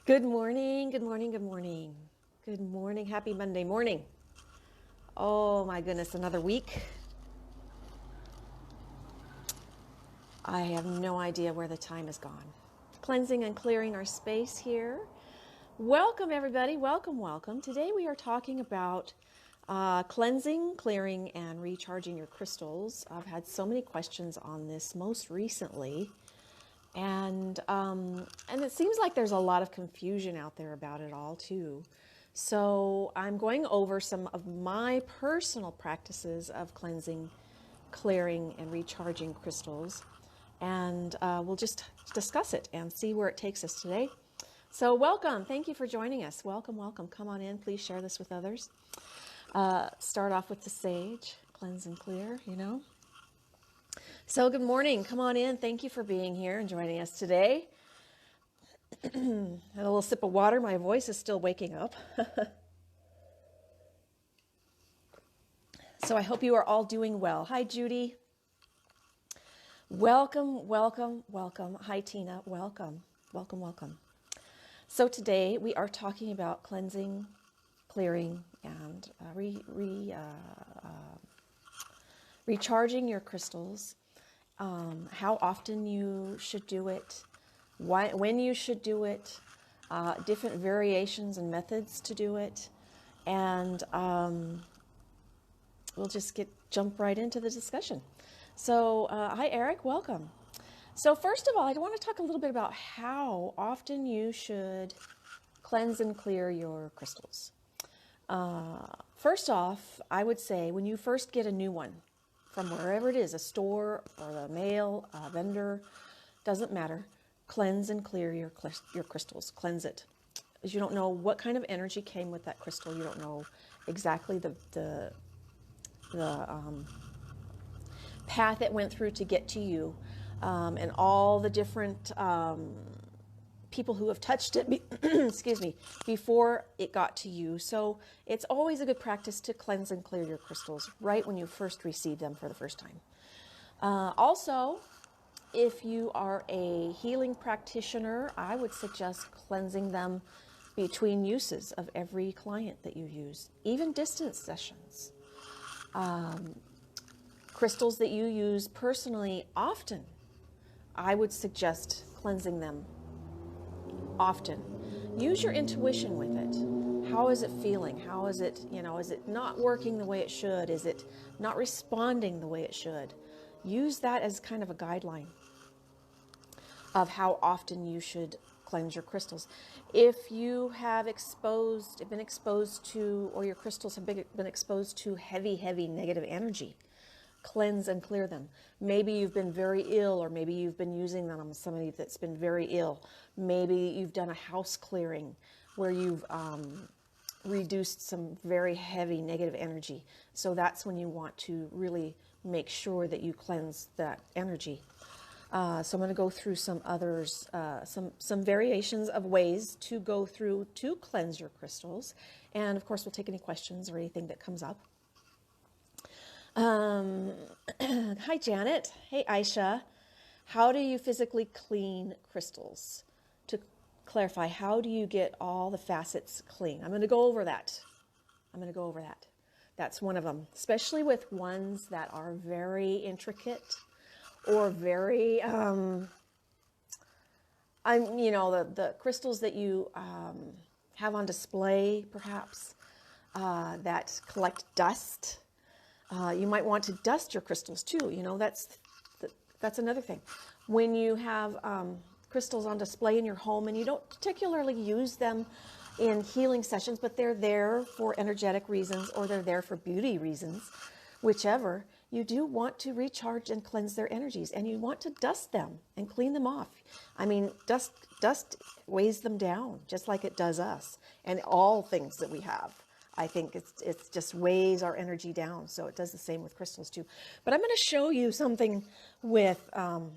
Good morning, good morning, good morning. Good morning, happy Monday morning. Oh my goodness, another week. I have no idea where the time has gone. Cleansing and clearing our space here. Welcome, everybody. Welcome, welcome. Today we are talking about cleansing, clearing, and recharging your crystals. I've had so many questions on this most recently. And it seems like there's a lot of confusion out there about it all too. So I'm going over some of my personal practices of cleansing, clearing, and recharging crystals, and we'll just discuss it and see where it takes us today. So welcome, thank you for joining us. Welcome, welcome. Come on in. Please share this with others. Start off with the sage, cleanse and clear. So good morning. Come on in. Thank you for being here and joining us today. Had a little sip of water. My voice is still waking up. So I hope you are all doing well. Hi, Judy. Welcome, welcome, welcome. Hi, Tina. Welcome, welcome, welcome. So today we are talking about cleansing, clearing, and recharging your crystals. How often you should do it, when you should do it, different variations and methods to do it, and we'll just jump right into the discussion. So, hi Eric, welcome. So first of all, I want to talk a little bit about how often you should cleanse and clear your crystals. First off, I would say when you first get a new one from wherever it is, a store or the mail, a vendor, doesn't matter, cleanse and clear your crystals. Cleanse it. Because you don't know what kind of energy came with that crystal. You don't know exactly the path it went through to get to you, and all the different people who have touched it, excuse me, before it got to you. So it's always a good practice to cleanse and clear your crystals right when you first receive them for the first time. Also, if you are a healing practitioner, I would suggest cleansing them between uses of every client that you use, even distance sessions. Crystals that you use personally often, I would suggest cleansing them often. Use your intuition with it. How is it feeling? How is it, is it not working the way it should? Is it not responding the way it should? Use that as kind of a guideline of how often you should cleanse your crystals. If you have been exposed to, or your crystals have been exposed to heavy negative energy, cleanse and clear them. Maybe you've been very ill, or maybe you've been using them on somebody that's been very ill. Maybe you've done a house clearing where you've reduced some very heavy negative energy. So that's when you want to really make sure that you cleanse that energy. So I'm going to go through some others, some variations of ways to go through to cleanse your crystals. And of course, we'll take any questions or anything that comes up. Hi, Janet. Hey, Aisha. How do you physically clean crystals? To clarify, how do you get all the facets clean? I'm going to go over that. That's one of them, especially with ones that are very intricate or very, the crystals that you have on display, perhaps, that collect dust. You might want to dust your crystals too. That's another thing. When you have crystals on display in your home and you don't particularly use them in healing sessions, but they're there for energetic reasons or they're there for beauty reasons, whichever, you do want to recharge and cleanse their energies, and you want to dust them and clean them off. I mean, dust weighs them down just like it does us and all things that we have. I think it's just weighs our energy down. So it does the same with crystals too. But I'm going to show you something with an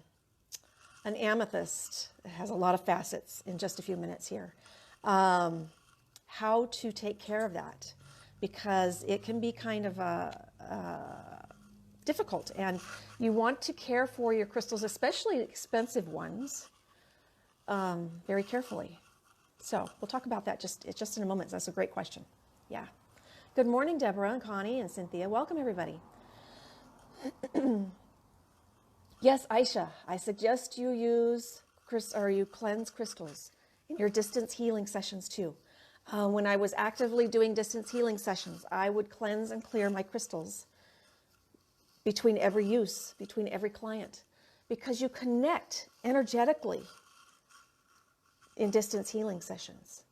amethyst. It has a lot of facets in just a few minutes here. How to take care of that, because it can be kind of difficult, and you want to care for your crystals, especially expensive ones, very carefully. So we'll talk about that just in a moment. That's a great question. Yeah. Good morning, Deborah and Connie and Cynthia. Welcome, everybody. Yes, Aisha, I suggest you use you cleanse crystals in your distance healing sessions too. When I was actively doing distance healing sessions, I would cleanse and clear my crystals between every use, between every client, because you connect energetically in distance healing sessions.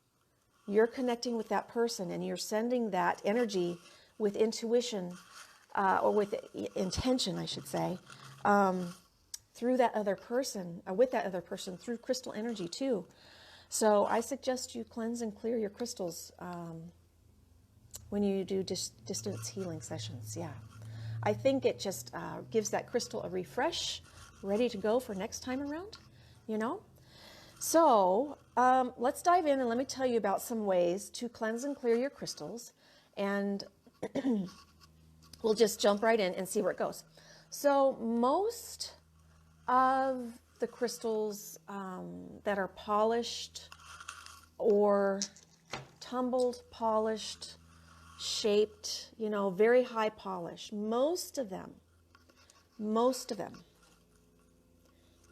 You're connecting with that person and you're sending that energy with intuition, or with intention, I should say, through that other person, or with that other person, through crystal energy too. So I suggest you cleanse and clear your crystals when you do distance healing sessions. Yeah, I think it just gives that crystal a refresh, ready to go for next time around, you know. So let's dive in and let me tell you about some ways to cleanse and clear your crystals, and we'll just jump right in and see where it goes. So most of the crystals that are polished or tumbled, polished, shaped, you know, very high polish, most of them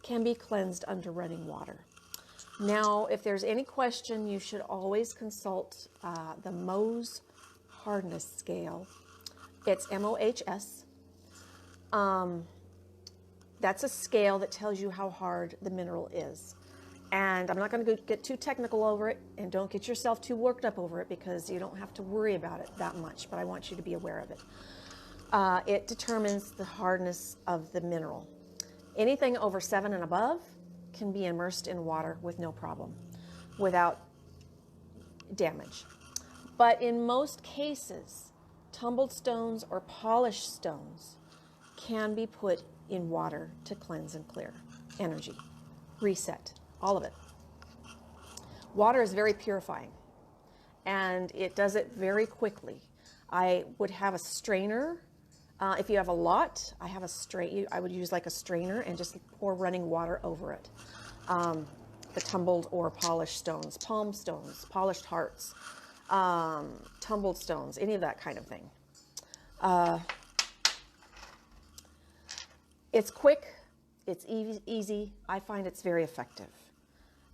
can be cleansed under running water. Now, if there's any question, you should always consult the Mohs hardness scale. It's MOHS. That's a scale that tells you how hard the mineral is. And I'm not going to get too technical over it, and don't get yourself too worked up over it, because you don't have to worry about it that much, but I want you to be aware of it. It determines the hardness of the mineral. Anything over 7 and above can be immersed in water with no problem, without damage. But in most cases, tumbled stones or polished stones can be put in water to cleanse and clear energy, reset, all of it. Water is very purifying, and it does it very quickly. I would have a strainer. If you have a lot, I would use like a strainer and just pour running water over it. The tumbled or polished stones, palm stones, polished hearts, tumbled stones, any of that kind of thing. It's quick, it's easy. I find it's very effective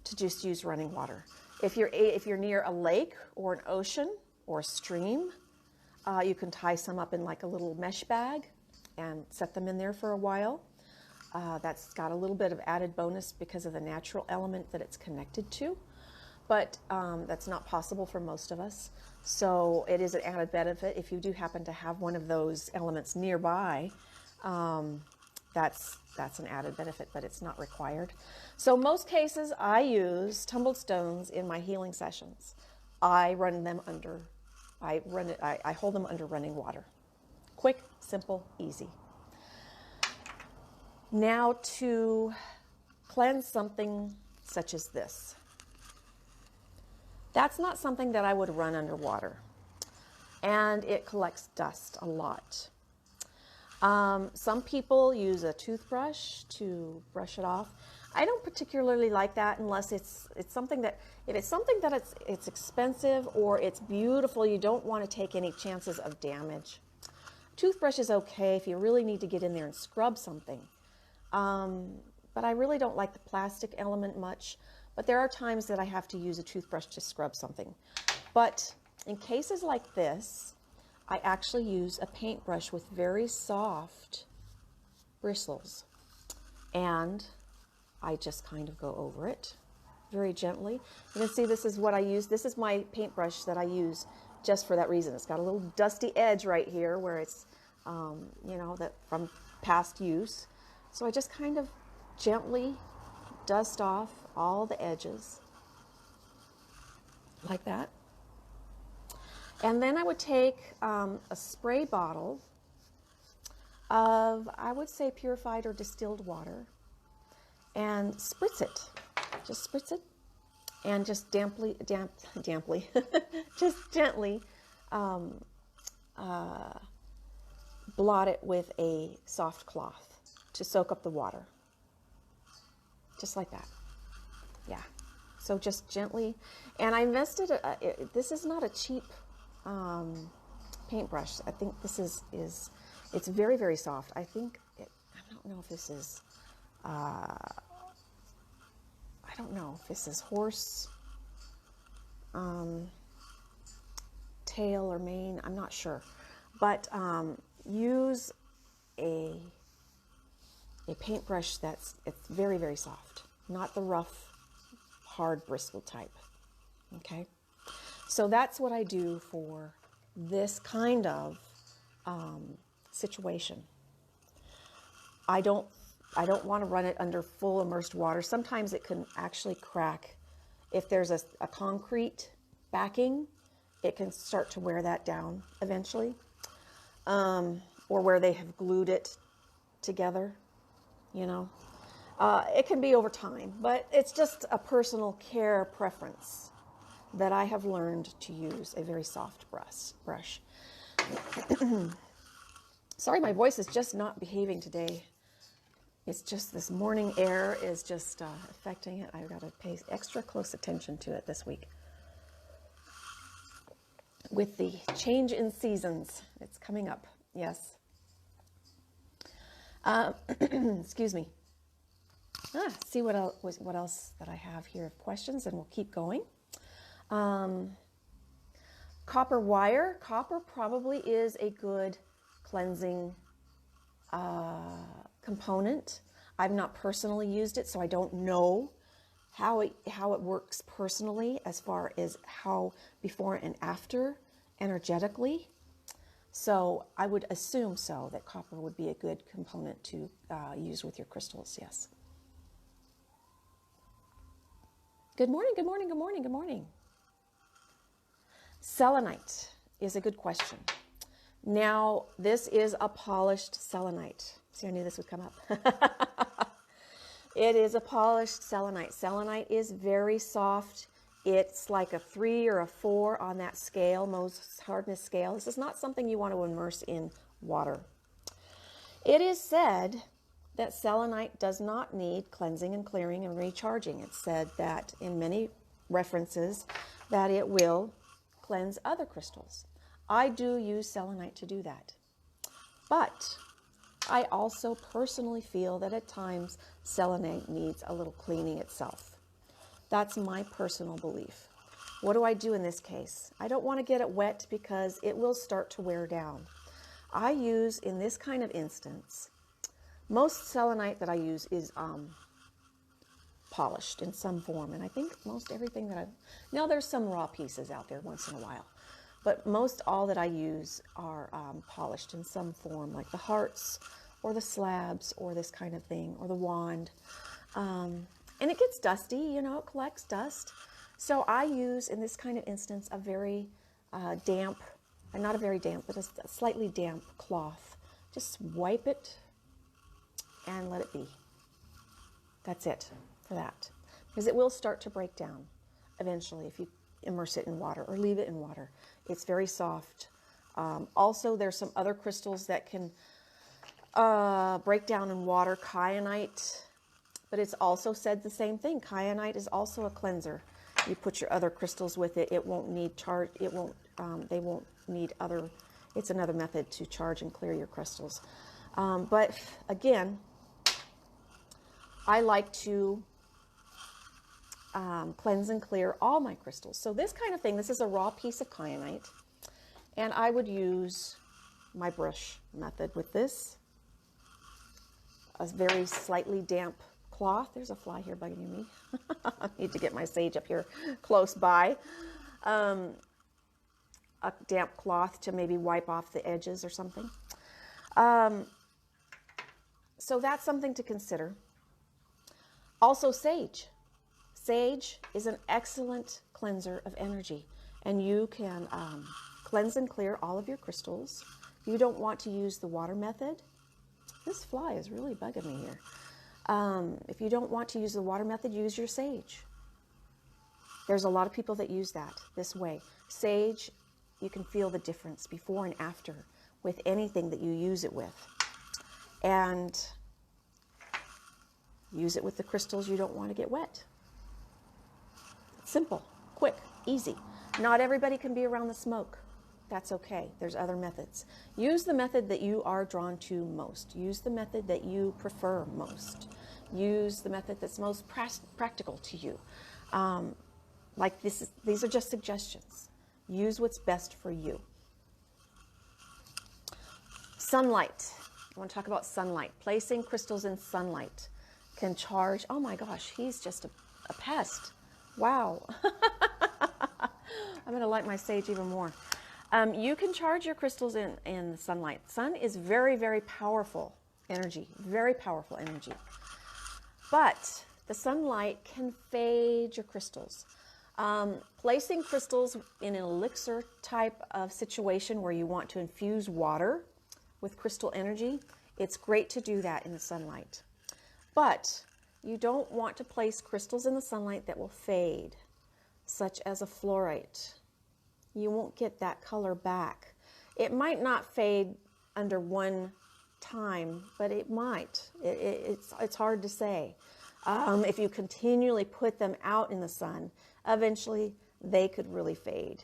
to just use running water. If you're near a lake or an ocean or a stream, you can tie some up in like a little mesh bag and set them in there for a while. That's got a little bit of added bonus because of the natural element that it's connected to, but that's not possible for most of us. So it is an added benefit if you do happen to have one of those elements nearby. That's an added benefit, but it's not required. So most cases I use tumbled stones in my healing sessions. I hold them under running water. Quick, simple, easy. Now to cleanse something such as this. That's not something that I would run underwater, and it collects dust a lot. Some people use a toothbrush to brush it off. I don't particularly like that unless it's something that, if it's something that it's expensive or it's beautiful, you don't want to take any chances of damage. Toothbrush is okay if you really need to get in there and scrub something. But I really don't like the plastic element much. But there are times that I have to use a toothbrush to scrub something. But in cases like this, I actually use a paintbrush with very soft bristles. And I just kind of go over it very gently. You can see this is what I use. This is my paintbrush that I use just for that reason. It's got a little dusty edge right here where it's, that from past use. So I just kind of gently dust off all the edges like that. And then I would take a spray bottle of, I would say, purified or distilled water and spritz it. Just spritz it and just damply, just gently blot it with a soft cloth to soak up the water. Just like that. Yeah. So just gently, and I invested, this is not a cheap paintbrush. I think this is it's very, very soft. I think, I don't know if this is, I don't know if this is horse tail or mane. I'm not sure. But use a paintbrush it's very, very soft, not the rough, hard bristle type. Okay, so that's what I do for this kind of situation. I don't want to run it under full immersed water. Sometimes it can actually crack. If there's a concrete backing, it can start to wear that down eventually, or where they have glued it together, you know. It can be over time, but it's just a personal care preference that I have learned to use a very soft brush. Sorry, my voice is just not behaving today. It's just this morning air is just affecting it. I've got to pay extra close attention to it this week. With the change in seasons, it's coming up, yes. Excuse me. See what else that I have here of questions, and we'll keep going. Copper wire. Copper probably is a good cleansing component. I've not personally used it, so I don't know how it works personally as far as how before and after energetically. So I would assume that copper would be a good component to use with your crystals, yes. Good morning, good morning, good morning, good morning. Selenite is a good question. Now, this is a polished selenite. See, I knew this would come up. It is a polished selenite. Selenite is very soft. It's like a 3 or a 4 on that scale, Mohs hardness scale. This is not something you want to immerse in water. It is said that selenite does not need cleansing and clearing and recharging. It's said that in many references that it will cleanse other crystals. I do use selenite to do that. But I also personally feel that at times selenite needs a little cleaning itself. That's my personal belief. What do I do in this case? I don't want to get it wet because it will start to wear down. I use, in this kind of instance, most selenite that I use is polished in some form. And I think most everything that now there's some raw pieces out there once in a while. But most all that I use are polished in some form, like the hearts or the slabs or this kind of thing, or the wand. And it gets dusty, you know, it collects dust. So I use, in this kind of instance, a very damp, and not a very damp, but a slightly damp cloth. Just wipe it and let it be. That's it for that. Because it will start to break down eventually if you immerse it in water or leave it in water. It's very soft. Also, there's some other crystals that can break down in water. Kyanite, but it's also said the same thing. Kyanite is also a cleanser. You put your other crystals with it. It won't need charge. It won't. They won't need other. It's another method to charge and clear your crystals. But again, I like to cleanse and clear all my crystals. So this kind of thing, this is a raw piece of kyanite, and I would use my brush method with this. A very slightly damp cloth. There's a fly here bugging me. I need to get my sage up here close by. A damp cloth to maybe wipe off the edges or something. So that's something to consider. Also, sage. Sage is an excellent cleanser of energy, and you can cleanse and clear all of your crystals. You don't want to use the water method. This fly is really bugging me here. If you don't want to use the water method, use your sage. There's a lot of people that use that this way. Sage, you can feel the difference before and after with anything that you use it with. And use it with the crystals you don't want to get wet. Simple, quick, easy. Not everybody can be around the smoke. That's okay. There's other methods. Use the method that you are drawn to most. Use the method that you prefer most. Use the method that's most practical to you. These are just suggestions. Use what's best for you. Sunlight. I want to talk about sunlight. Placing crystals in sunlight can charge. Oh my gosh, he's just a pest. Wow. I'm going to light my sage even more. You can charge your crystals in the sunlight. Sun is very, very powerful energy, very powerful energy. But the sunlight can fade your crystals. Placing crystals in an elixir type of situation where you want to infuse water with crystal energy, it's great to do that in the sunlight. But you don't want to place crystals in the sunlight that will fade, such as a fluorite. You won't get that color back. It might not fade under one time, but it might. It's hard to say. If you continually put them out in the sun, eventually they could really fade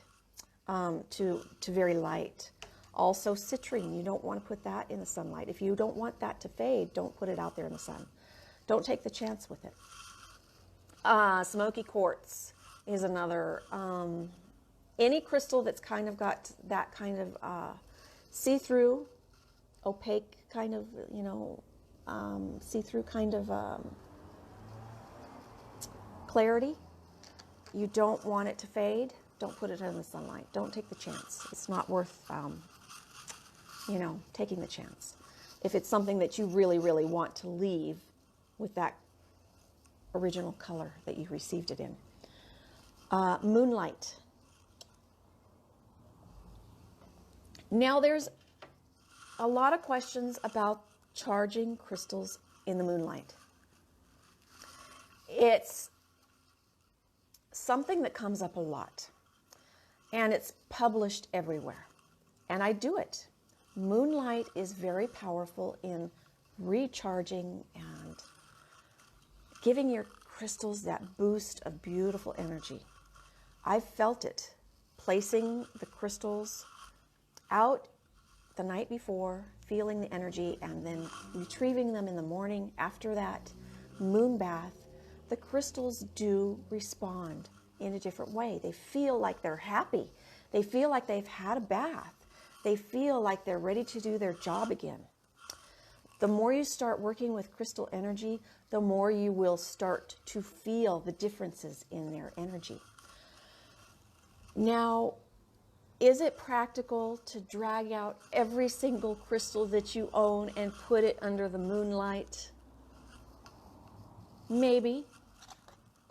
to very light. Also, citrine, you don't want to put that in the sunlight. If you don't want that to fade, don't put it out there in the sun. Don't take the chance with it. Smoky quartz is another. Any crystal that's kind of got that kind of see-through, opaque kind of, see-through kind of clarity, you don't want it to fade. Don't put it in the sunlight. Don't take the chance. It's not worth, taking the chance. If it's something that you really, really want to leave with that original color that you received it in. Moonlight. Now there's a lot of questions about charging crystals in the moonlight. It's something that comes up a lot, and it's published everywhere, and I do it. Moonlight is very powerful in recharging and giving your crystals that boost of beautiful energy. I've felt it, placing the crystals out the night before, feeling the energy, and then retrieving them in the morning after that moon bath. The crystals do respond in a different way. They feel like they're happy. They feel like they've had a bath. They feel like they're ready to do their job again. The more you start working with crystal energy, the more you will start to feel the differences in their energy. Now, is it practical to drag out every single crystal that you own and put it under the moonlight? Maybe,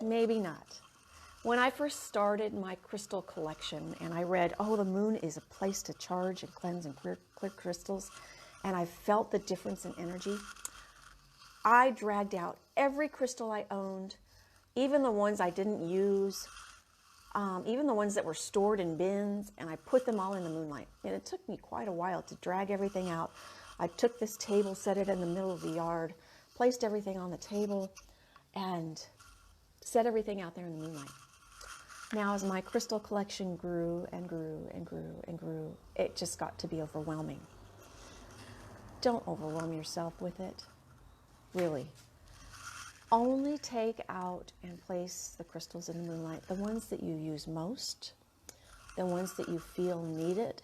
maybe not. When I first started my crystal collection and I read, oh, the moon is a place to charge and cleanse and clear crystals, and I felt the difference in energy, I dragged out every crystal I owned, even the ones I didn't use, even the ones that were stored in bins, and I put them all in the moonlight. And it took me quite a while to drag everything out. I took this table, set it in the middle of the yard, placed everything on the table, and set everything out there in the moonlight. Now, as my crystal collection grew and grew and grew and grew, it just got to be overwhelming. Don't overwhelm yourself with it, really. Only take out and place the crystals in the moonlight, the ones that you use most, the ones that you feel needed,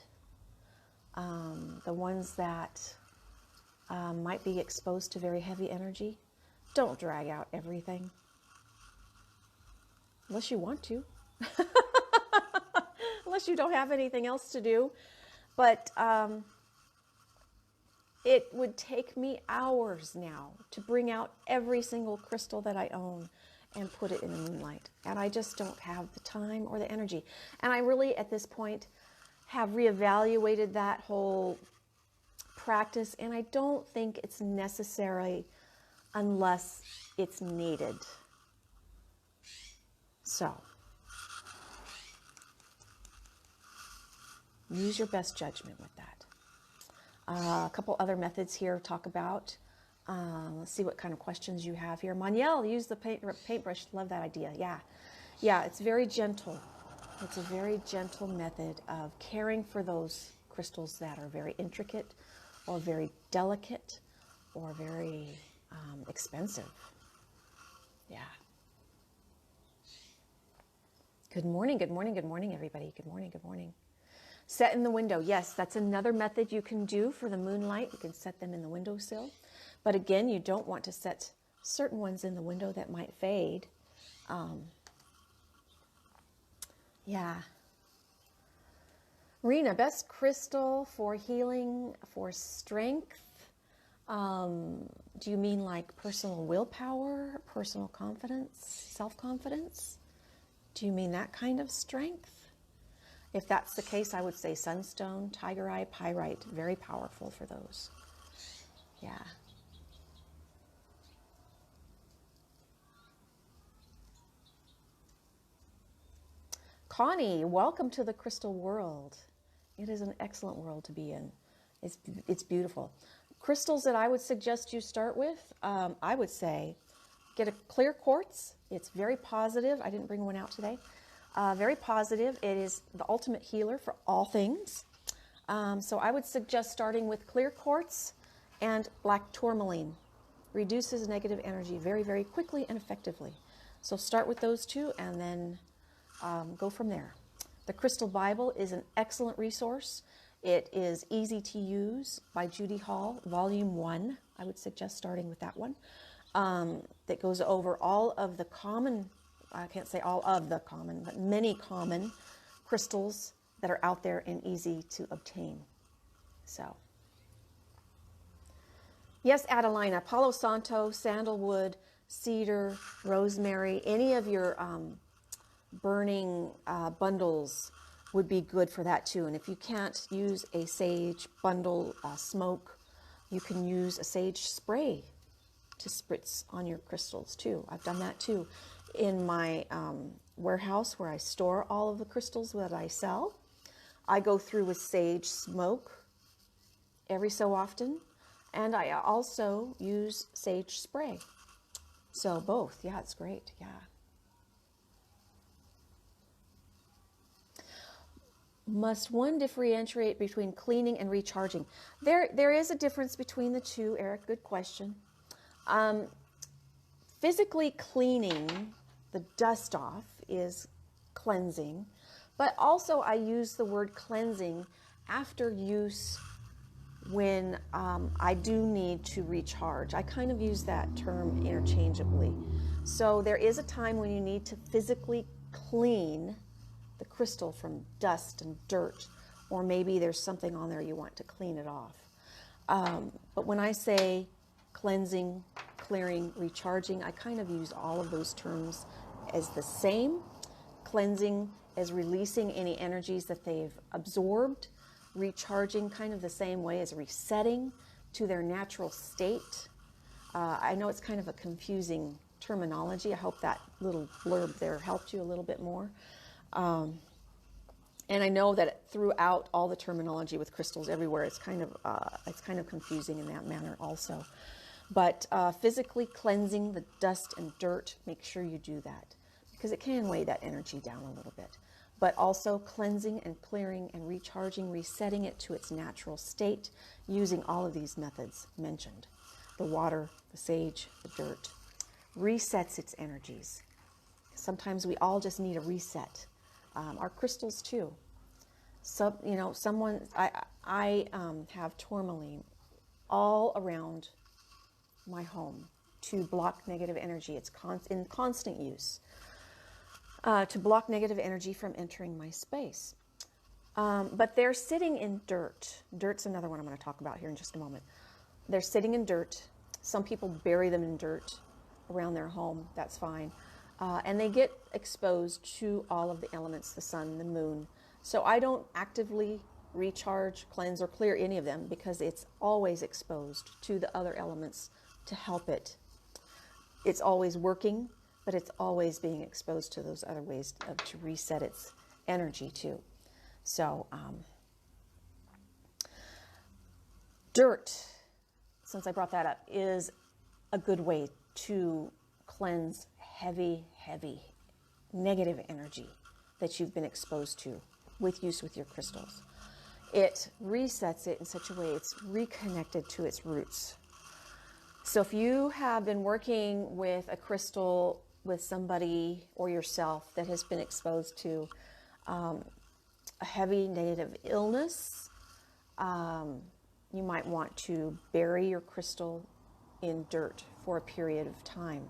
the ones that might be exposed to very heavy energy. Don't drag out everything, unless you want to, unless you don't have anything else to do. But it would take me hours now to bring out every single crystal that I own and put it in the moonlight. And I just don't have the time or the energy. And I really, at this point, have reevaluated that whole practice, and I don't think it's necessary unless it's needed. So, use your best judgment with that. A couple other methods here talk about. Let's see what kind of questions you have here. Maniel, use the paintbrush. Love that idea. Yeah. Yeah, it's very gentle. It's a very gentle method of caring for those crystals that are very intricate or very delicate or very expensive. Yeah. Good morning, good morning, good morning, everybody. Good morning, good morning. Set in the window. Yes, that's another method you can do for the moonlight. You can set them in the windowsill. But again, you don't want to set certain ones in the window that might fade. Yeah. Rena, best crystal for healing, for strength. Do you mean like personal willpower, personal confidence, self-confidence? Do you mean that kind of strength? If that's the case, I would say sunstone, tiger eye, pyrite, very powerful for those. Yeah. Connie, welcome to the crystal world. It is an excellent world to be in. It's beautiful. Crystals that I would suggest you start with, I would say get a clear quartz. It's very positive. I didn't bring one out today. Very positive. It is the ultimate healer for all things. So I would suggest starting with clear quartz and black tourmaline. Reduces negative energy very, very quickly and effectively. So start with those two and then go from there. The Crystal Bible is an excellent resource. It is easy to use by Judy Hall, Volume 1. I would suggest starting with that one. That goes over all of the common, I can't say all of the common, but many common crystals that are out there and easy to obtain. So, yes, Adelina, Palo Santo, sandalwood, cedar, rosemary, any of your burning bundles would be good for that too. And if you can't use a sage bundle smoke, you can use a sage spray to spritz on your crystals too. I've done that too in my warehouse where I store all of the crystals that I sell. I go through with sage smoke every so often, and I also use sage spray. So both, yeah, it's great, yeah. Must one differentiate between cleaning and recharging? There is a difference between the two, Eric, good question. Physically cleaning the dust off is cleansing, but also I use the word cleansing after use when I do need to recharge. I kind of use that term interchangeably. So there is a time when you need to physically clean the crystal from dust and dirt, or maybe there's something on there you want to clean it off. But when I say cleansing, clearing, recharging, I kind of use all of those terms as the same. Cleansing as releasing any energies that they've absorbed, recharging kind of the same way as resetting to their natural state. I know it's kind of a confusing terminology. I hope that little blurb there helped you a little bit more. And I know that throughout all the terminology with crystals everywhere, it's kind of confusing in that manner also. But physically cleansing the dust and dirt, make sure you do that because it can weigh that energy down a little bit. But also cleansing and clearing and recharging, resetting it to its natural state using all of these methods mentioned. The water, the sage, the dirt, resets its energies. Sometimes we all just need a reset. Our crystals too. So, you know, I have tourmaline all around my home to block negative energy. It's in constant use to block negative energy from entering my space. But they're sitting in dirt. Dirt's another one I'm going to talk about here in just a moment. They're sitting in dirt. Some people bury them in dirt around their home. That's fine. And they get exposed to all of the elements, the sun, the moon. So I don't actively recharge, cleanse, or clear any of them because it's always exposed to the other elements to help it. It's always working, but it's always being exposed to those other ways to reset its energy too. So dirt, since I brought that up, is a good way to cleanse heavy negative energy that you've been exposed to with use with your crystals. It resets it in such a way it's reconnected to its roots. So if you have been working with a crystal with somebody or yourself that has been exposed to a heavy negative illness, you might want to bury your crystal in dirt for a period of time.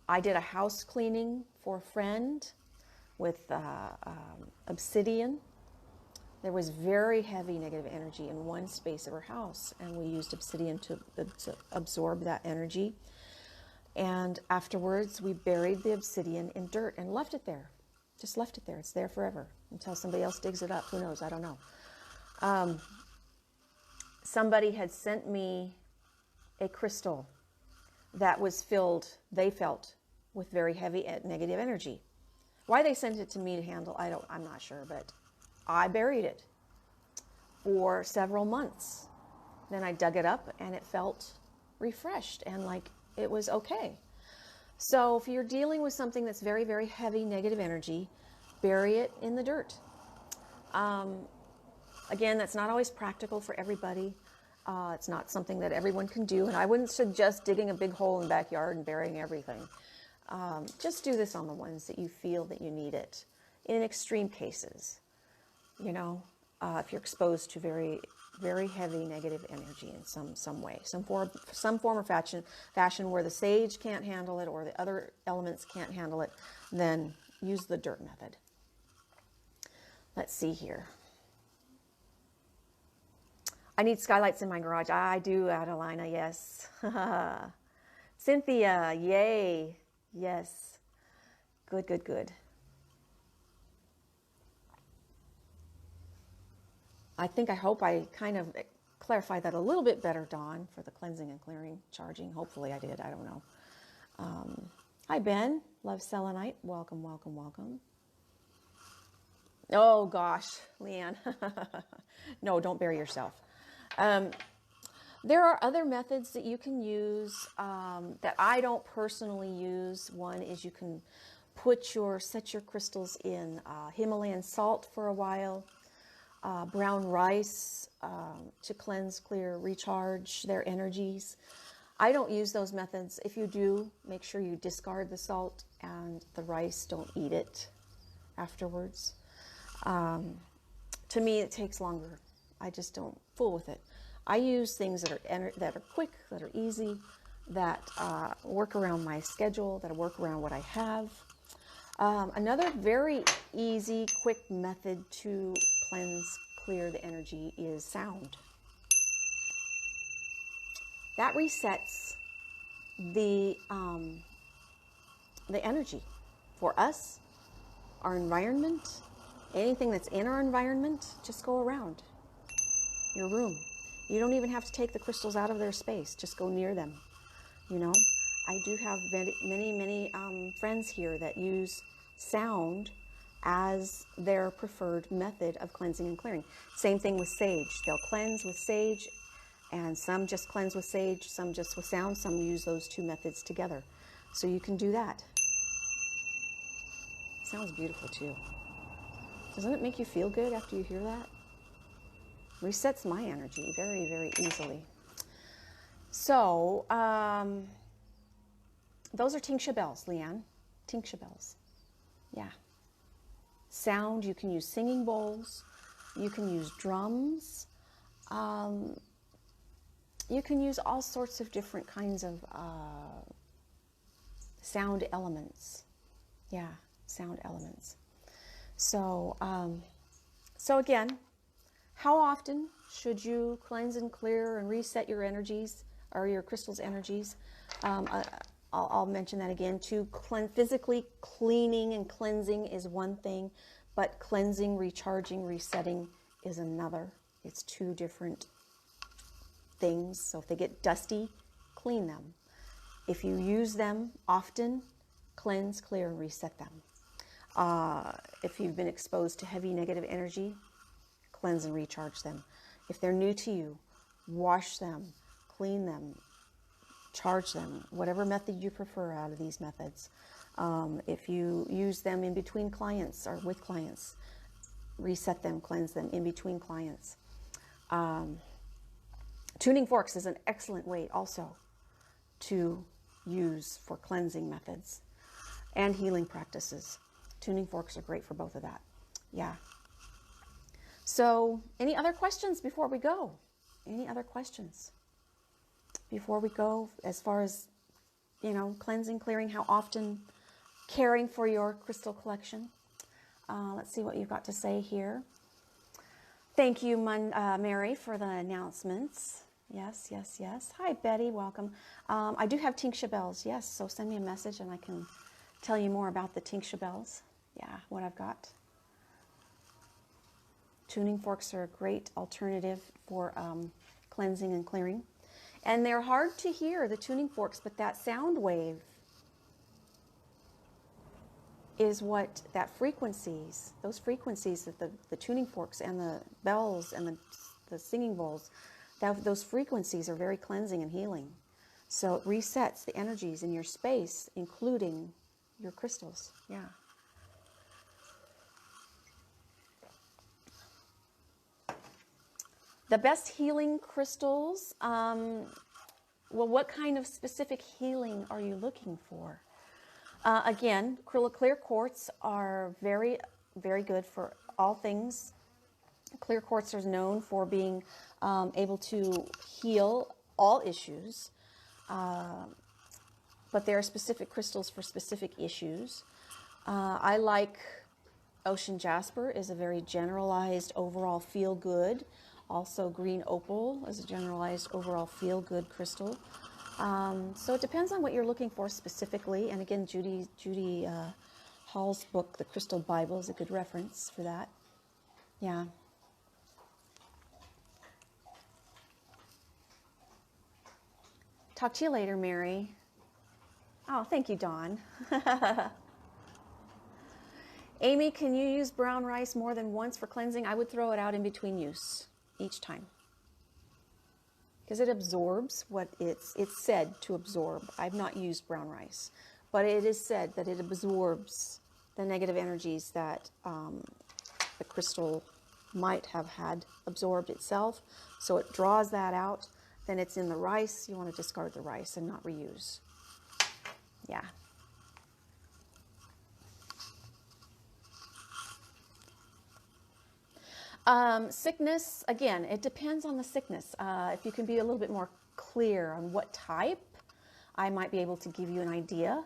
I did a house cleaning for a friend with obsidian. There was very heavy negative energy in one space of her house, and we used obsidian to absorb that energy. And afterwards, we buried the obsidian in dirt and left it there. Just left it there. It's there forever until somebody else digs it up. Who knows? I don't know. Somebody had sent me a crystal that was filled, they felt, with very heavy negative energy. Why they sent it to me to handle, I'm not sure, but I buried it for several months. Then I dug it up and it felt refreshed and like it was okay. So if you're dealing with something that's very, very heavy negative energy, bury it in the dirt. Again, that's not always practical for everybody. It's not something that everyone can do, and I wouldn't suggest digging a big hole in the backyard and burying everything. Just do this on the ones that you feel that you need it. In extreme cases, you know, if you're exposed to very, very heavy negative energy in some way, some form or fashion where the sage can't handle it or the other elements can't handle it, then use the dirt method. Let's see here. I need skylights in my garage. I do, Adelina, yes. Cynthia, yay. Yes. Good, good, good. I hope I kind of clarified that a little bit better, Dawn, for the cleansing and clearing, charging. Hopefully I did. I don't know. Hi, Ben. Love selenite. Welcome, welcome, welcome. Oh, gosh, Leanne. No, don't bury yourself. There are other methods that you can use that I don't personally use. One is you can set your crystals in Himalayan salt for a while, brown rice to cleanse, clear, recharge their energies. I don't use those methods. If you do, make sure you discard the salt and the rice. Don't eat it afterwards. To me, it takes longer. I just don't fool with it. I use things that are quick, that are easy, that work around my schedule, that work around what I have. Another very easy, quick method to cleanse, clear the energy is sound. That resets the energy for us, our environment, anything that's in our environment. Just go around your room. You don't even have to take the crystals out of their space. Just go near them. You know, I do have many friends here that use sound as their preferred method of cleansing and clearing. Same thing with sage. They'll cleanse with sage, and some just cleanse with sage, some just with sound, some use those two methods together. So you can do that. Sounds beautiful too. Doesn't it make you feel good after you hear that? Resets my energy very, very easily. So, those are tingsha bells, Leanne. Tingsha bells. Yeah. Sound, you can use singing bowls. You can use drums. You can use all sorts of different kinds of sound elements. Yeah, sound elements. So, so again, how often should you cleanse and clear and reset your energies or your crystal's energies? I'll mention that again too. Physically cleaning and cleansing is one thing, but cleansing, recharging, resetting is another. It's two different things. So if they get dusty, clean them. If you use them often, cleanse, clear, and reset them. If you've been exposed to heavy negative energy, cleanse and recharge them. If they're new to you, wash them, clean them, charge them, whatever method you prefer out of these methods. If you use them in between clients or with clients, reset them, cleanse them in between clients. Tuning forks is an excellent way also to use for cleansing methods and healing practices. Tuning forks are great for both of that. Yeah. So, any other questions before we go? Any other questions before we go as far as, cleansing, clearing, how often, caring for your crystal collection? Let's see what you've got to say here. Thank you, Mary, for the announcements. Yes, yes, yes. Hi, Betty. Welcome. I do have tincture bells. Yes, so send me a message and I can tell you more about the tincture bells. Yeah, what I've got. Tuning forks are a great alternative for cleansing and clearing. And they're hard to hear, the tuning forks, but that sound wave is what that frequencies, those frequencies that the tuning forks and the bells and the singing bowls, those frequencies are very cleansing and healing. So it resets the energies in your space, including your crystals. Yeah. The best healing crystals, well, what kind of specific healing are you looking for? Again, clear quartz are very, very good for all things. Clear quartz is known for being able to heal all issues, but there are specific crystals for specific issues. I like ocean jasper is a very generalized overall feel good. Also, green opal is a generalized overall feel good crystal. So it depends on what you're looking for specifically. And again, Judy Hall's book, The Crystal Bible, is a good reference for that. Yeah. Talk to you later, Mary. Oh, thank you, Dawn. Amy, can you use brown rice more than once for cleansing? I would throw it out in between use each time, because it absorbs what it's said to absorb. I've not used brown rice, but it is said that it absorbs the negative energies that the crystal might have had absorbed itself. So it draws that out. Then it's in the rice. You want to discard the rice and not reuse. Yeah. Sickness, again, it depends on the sickness. If you can be a little bit more clear on what type, I might be able to give you an idea.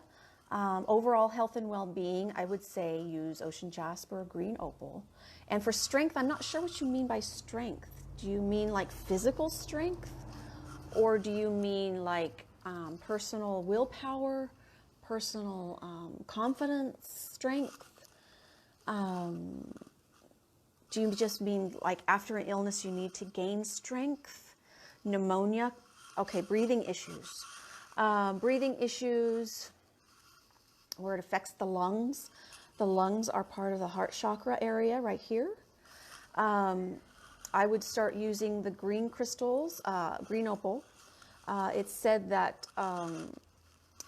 Overall health and well-being, I would say use ocean jasper, green opal. And for strength, I'm not sure what you mean by strength. Do you mean like physical strength? Or do you mean like personal willpower, personal confidence, strength? Do you just mean like after an illness you need to gain strength? Pneumonia? Okay, breathing issues. Breathing issues where it affects the lungs. The lungs are part of the heart chakra area right here. I would start using the green crystals, green opal. It's said that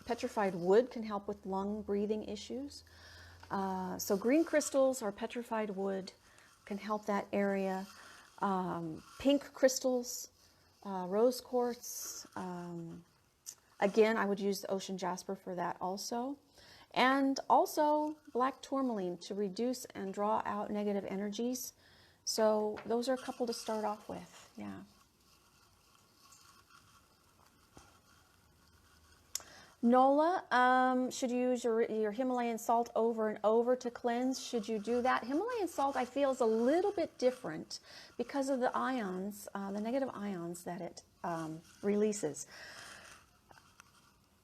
petrified wood can help with lung breathing issues. So green crystals or petrified wood can help that area. Pink crystals, rose quartz. Again, I would use the ocean jasper for that also. And also black tourmaline to reduce and draw out negative energies. So those are a couple to start off with, yeah. Nola, should you use your Himalayan salt over and over to cleanse? Should you do that? Himalayan salt, I feel, is a little bit different because of the ions, the negative ions that it releases.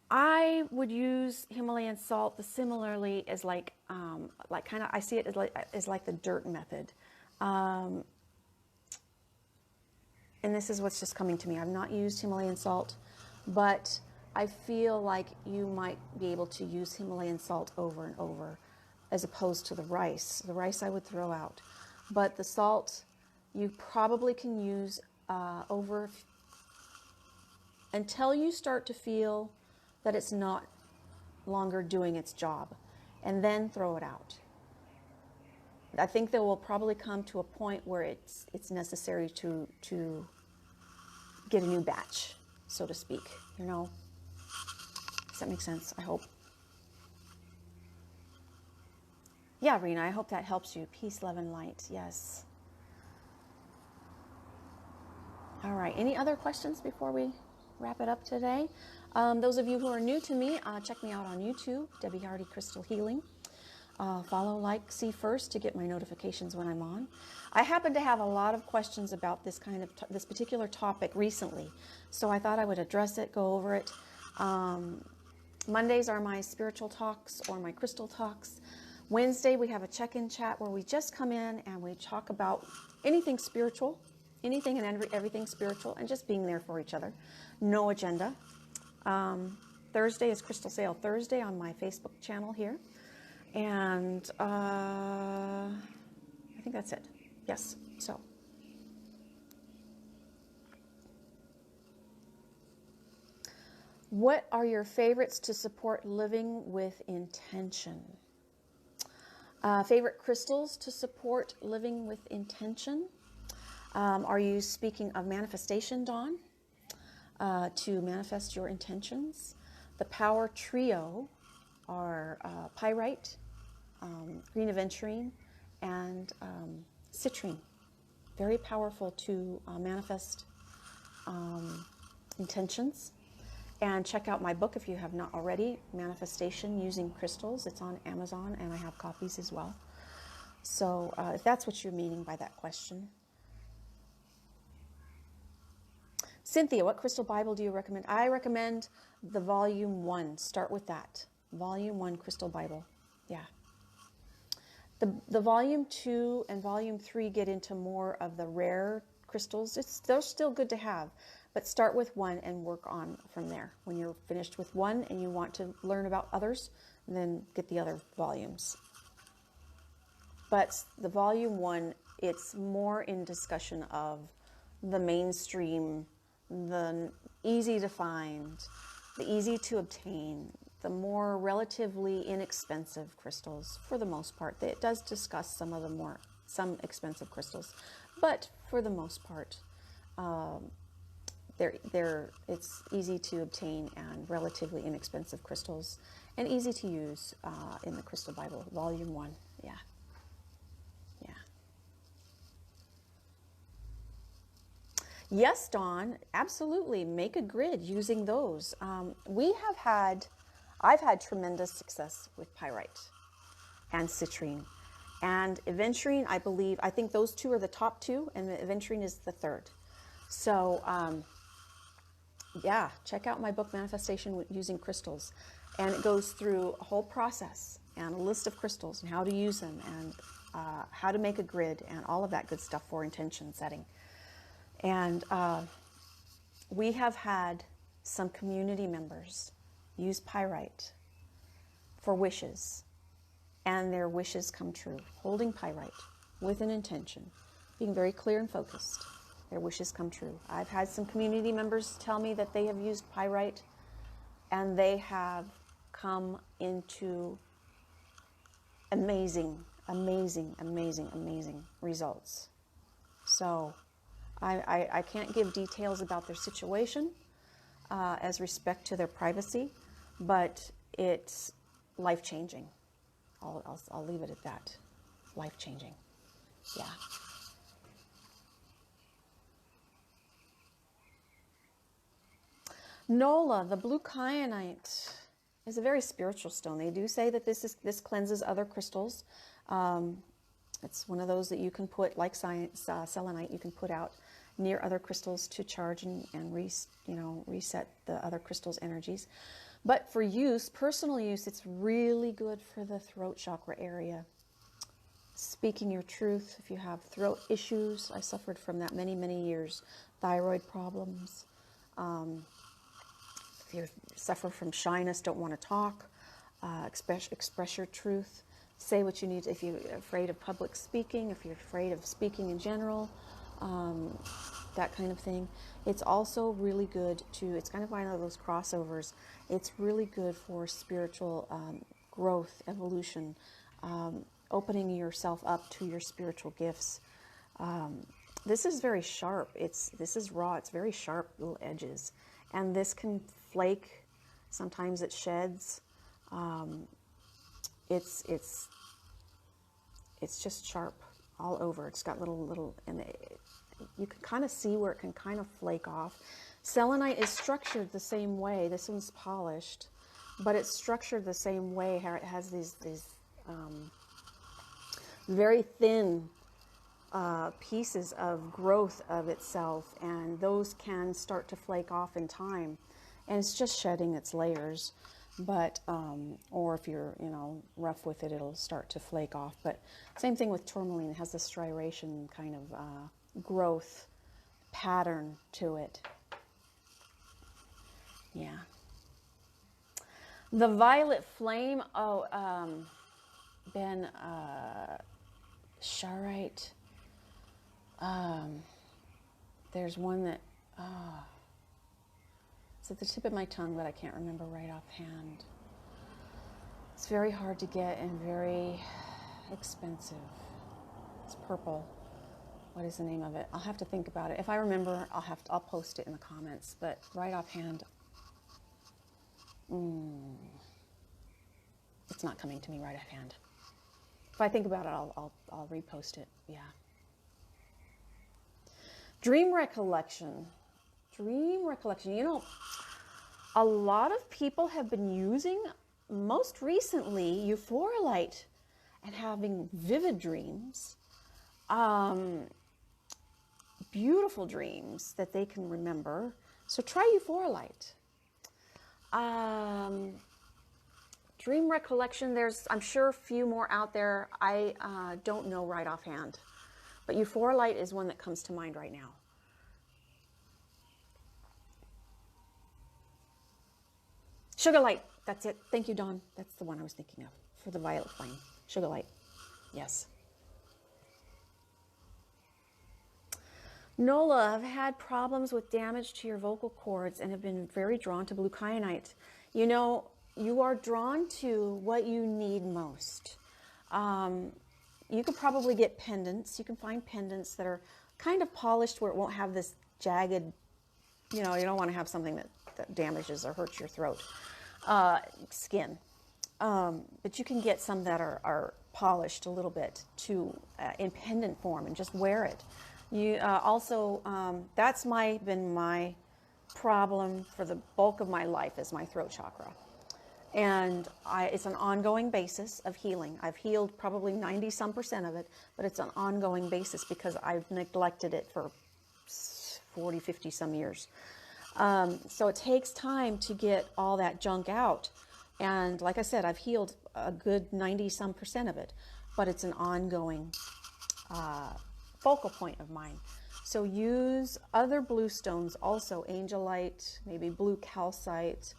I would use Himalayan salt similarly as like kind of, I see it as like the dirt method. And this is what's just coming to me. I've not used Himalayan salt, but I feel like you might be able to use Himalayan salt over and over as opposed to the rice. The rice I would throw out. But the salt you probably can use over until you start to feel that it's not longer doing its job. and then throw it out. I think there will probably come to a point where it's necessary to get a new batch, so to speak. You know, does that make sense? I hope. Yeah, Rena, I hope that helps you. Peace, love, and light. Yes. All right. Any other questions before we wrap it up today? Those of you who are new to me, check me out on YouTube, Debbie Hardy Crystal Healing. Follow, like, see first to get my notifications when I'm on. I happen to have a lot of questions about this this particular topic recently, so I thought I would address it, go over it. Mondays are my spiritual talks or my crystal talks. Wednesday we have a check-in chat where we just come in and we talk about anything spiritual, anything and everything spiritual, and just being there for each other. No agenda. Thursday is Crystal Sale Thursday on my Facebook channel here. And I think that's it. Yes. So. What are your favorites to support living with intention? Favorite crystals to support living with intention? Are you speaking of manifestation, Dawn? To manifest your intentions? The Power Trio are pyrite, green aventurine, and citrine. Very powerful to manifest intentions. And check out my book if you have not already, Manifestation Using Crystals. It's on Amazon, and I have copies as well. So if that's what you're meaning by that question. Cynthia, what crystal Bible do you recommend? I recommend the Volume 1. Start with that. Volume 1 Crystal Bible. Yeah. The Volume 2 and Volume 3 get into more of the rare crystals. They're still good to have, but start with 1 and work on from there. When you're finished with 1 and you want to learn about others, then get the other volumes. But the Volume 1, it's more in discussion of the mainstream, the easy to find, the easy to obtain, the more relatively inexpensive crystals for the most part. It does discuss some expensive crystals, but for the most part, it's easy to obtain and relatively inexpensive crystals, and easy to use in the Crystal Bible, Volume 1. Yeah. Yeah. Yes, Dawn, absolutely. Make a grid using those. I've had tremendous success with pyrite and citrine. And aventurine, I think those two are the top two, and the aventurine is the third. So, yeah, check out my book, Manifestation Using Crystals. And it goes through a whole process and a list of crystals and how to use them and how to make a grid and all of that good stuff for intention setting. And we have had some community members use pyrite for wishes, and their wishes come true. Holding pyrite with an intention, being very clear and focused, their wishes come true. I've had some community members tell me that they have used pyrite and they have come into amazing, amazing, amazing, amazing results. So I can't give details about their situation as respect to their privacy, but it's life-changing. I'll leave it at that. Life-changing. Yeah. Nola, the blue kyanite is a very spiritual stone. They do say that this cleanses other crystals. It's one of those that you can put, like selenite, you can put out near other crystals to charge and reset the other crystals' energies. But for use, personal use, it's really good for the throat chakra area. Speaking your truth, if you have throat issues, I suffered from that many, many years. Thyroid problems. If you suffer from shyness, don't want to talk, express your truth, say what you need. If you're afraid of public speaking, if you're afraid of speaking in general, that kind of thing. It's also really good it's kind of one of those crossovers. It's really good for spiritual growth, evolution, opening yourself up to your spiritual gifts. This is very sharp. This is raw. It's very sharp little edges, and this can flake. Sometimes it sheds. It's just sharp all over. It's got little, and you can kind of see where it can kind of flake off. Selenite is structured the same way. This one's polished, but it's structured the same way. How it has these very thin pieces of growth of itself, and those can start to flake off in time, and it's just shedding its layers. But or if you're rough with it, it'll start to flake off. But same thing with tourmaline. It has this striation kind of growth pattern to it. Yeah. The violet flame. Oh, Ben Sharite. There's one that. It's at the tip of my tongue, but I can't remember right offhand. It's very hard to get and very expensive. It's purple. What is the name of it? I'll have to think about it. If I remember, I'll post it in the comments. But right offhand, it's not coming to me right offhand. If I think about it, I'll repost it. Yeah. Dream recollection. Dream recollection. A lot of people have been using, most recently, Euphorolite and having vivid dreams, beautiful dreams that they can remember. So try Euphorolite. Dream recollection, I'm sure a few more out there. I don't know right offhand, but Euphorolite is one that comes to mind right now. Sugarlight, that's it. Thank you, Dawn. That's the one I was thinking of for the violet flame. Sugarlight, yes. Nola, I've had problems with damage to your vocal cords and have been very drawn to blue kyanite. You are drawn to what you need most. You could probably get pendants. You can find pendants that are kind of polished where it won't have this jagged, you don't want to have something that damages or hurts your throat. Skin. But you can get some that are polished a little bit in pendant form and just wear it. You also, that's been my problem for the bulk of my life, is my throat chakra. And it's an ongoing basis of healing. I've healed probably 90-some% of it, but it's an ongoing basis because I've neglected it for 40, 50 some years. So it takes time to get all that junk out. And like I said, I've healed a good 90-some% of it, but it's an ongoing focal point of mine. So use other blue stones also, angelite, maybe blue calcite.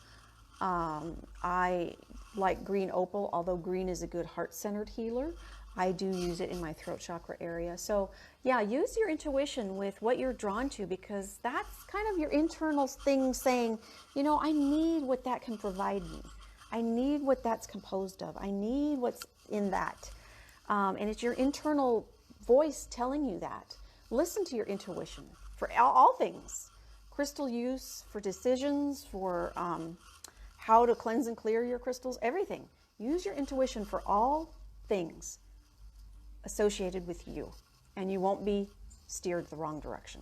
I like green opal, although green is a good heart-centered healer. I do use it in my throat chakra area. So yeah, use your intuition with what you're drawn to, because that's kind of your internal thing saying, I need what that can provide me. I need what that's composed of. I need what's in that. And it's your internal voice telling you that. Listen to your intuition for all things. Crystal use, for decisions, for how to cleanse and clear your crystals, everything. Use your intuition for all things associated with you, and you won't be steered the wrong direction.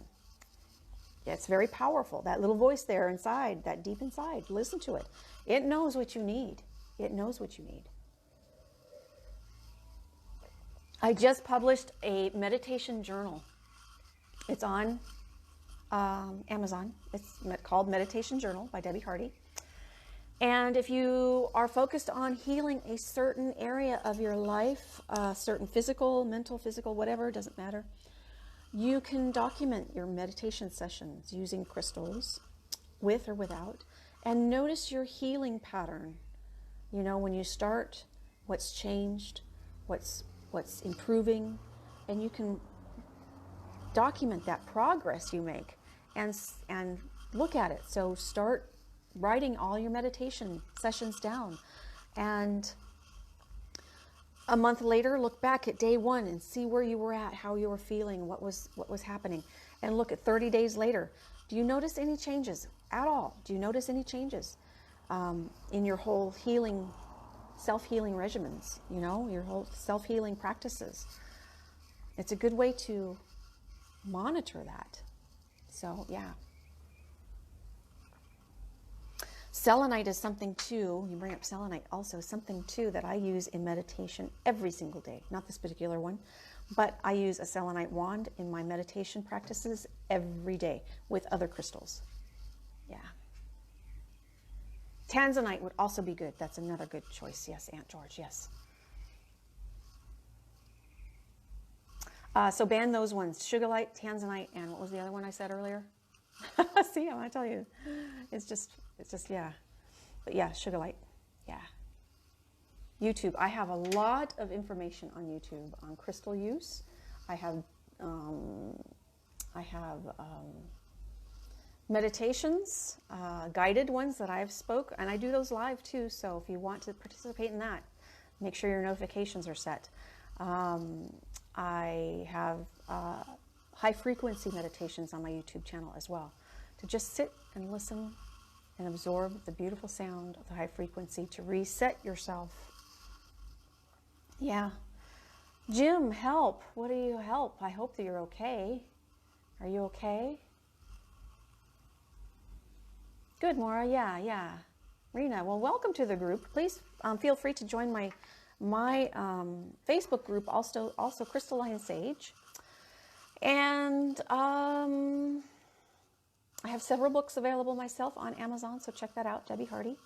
It's very powerful. That little voice there inside, that deep inside, listen to it. It knows what you need. It knows what you need. I just published a meditation journal. It's on Amazon. It's called Meditation Journal by Debbie Hardy. And if you are focused on healing a certain area of your life, certain physical, mental, physical, whatever, doesn't matter, you can document your meditation sessions using crystals, with or without, and notice your healing pattern. When you start, what's changed, what's improving, and you can document that progress you make and look at it. So start writing all your meditation sessions down and A month later, look back at day 1 and see where you were at, how you were feeling, what was happening. And look at 30 days later. Do you notice any changes at all? Do you notice any changes in your whole healing, self-healing regimens, you know, your whole self-healing practices? It's a good way to monitor that. So, yeah. Selenite is something too, you bring up selenite also, something too that I use in meditation every single day. Not this particular one, but I use a selenite wand in my meditation practices every day with other crystals. Yeah. Tanzanite would also be good. That's another good choice. Yes, Aunt George, yes. So ban those ones, Sugarlight, Tanzanite, and what was the other one I said earlier? See, I tell you, it's just, yeah. But yeah, Sugarlight, yeah. YouTube, I have a lot of information on YouTube on crystal use. I have meditations, guided ones that I've spoke, and I do those live too. So if you want to participate in that, make sure your notifications are set. I have high frequency meditations on my YouTube channel as well, to just sit and listen and absorb the beautiful sound of the high frequency to reset yourself. Yeah. Jim, help. What do you help? I hope that you're okay. Are you okay? Good, Maura. Yeah, yeah. Rena, well, welcome to the group. Please feel free to join my Facebook group, also Crystalline Sage. And I have several books available myself on Amazon, so check that out, Debbie Hardy.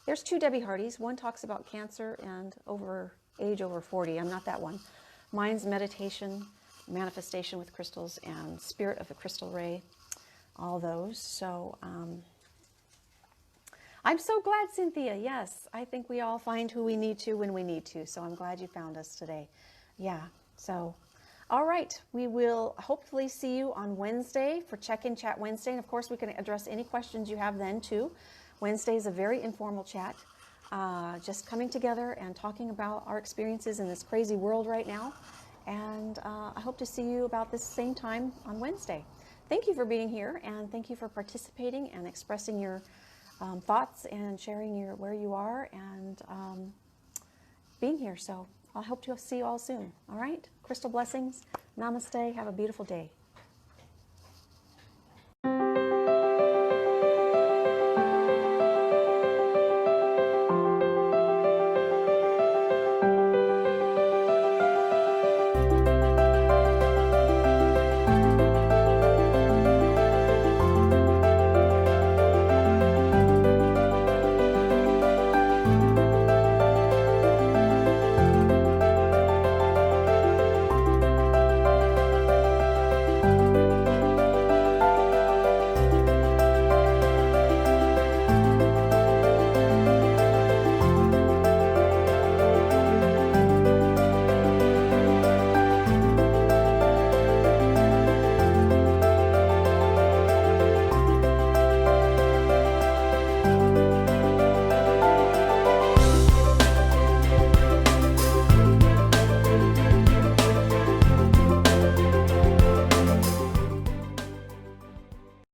There's 2 Debbie Hardys. One talks about cancer and age over 40. I'm not that one. Mine's meditation, manifestation with crystals, and spirit of the crystal ray, all those. So I'm so glad, Cynthia. Yes, I think we all find who we need to when we need to. So I'm glad you found us today. Yeah, so all right. We will hopefully see you on Wednesday for Check-in Chat Wednesday. And of course, we can address any questions you have then too. Wednesday is a very informal chat, just coming together and talking about our experiences in this crazy world right now. And I hope to see you about this same time on Wednesday. Thank you for being here, and thank you for participating and expressing your thoughts and sharing where you are and being here. So I hope to see you all soon. All right? Crystal blessings. Namaste. Have a beautiful day.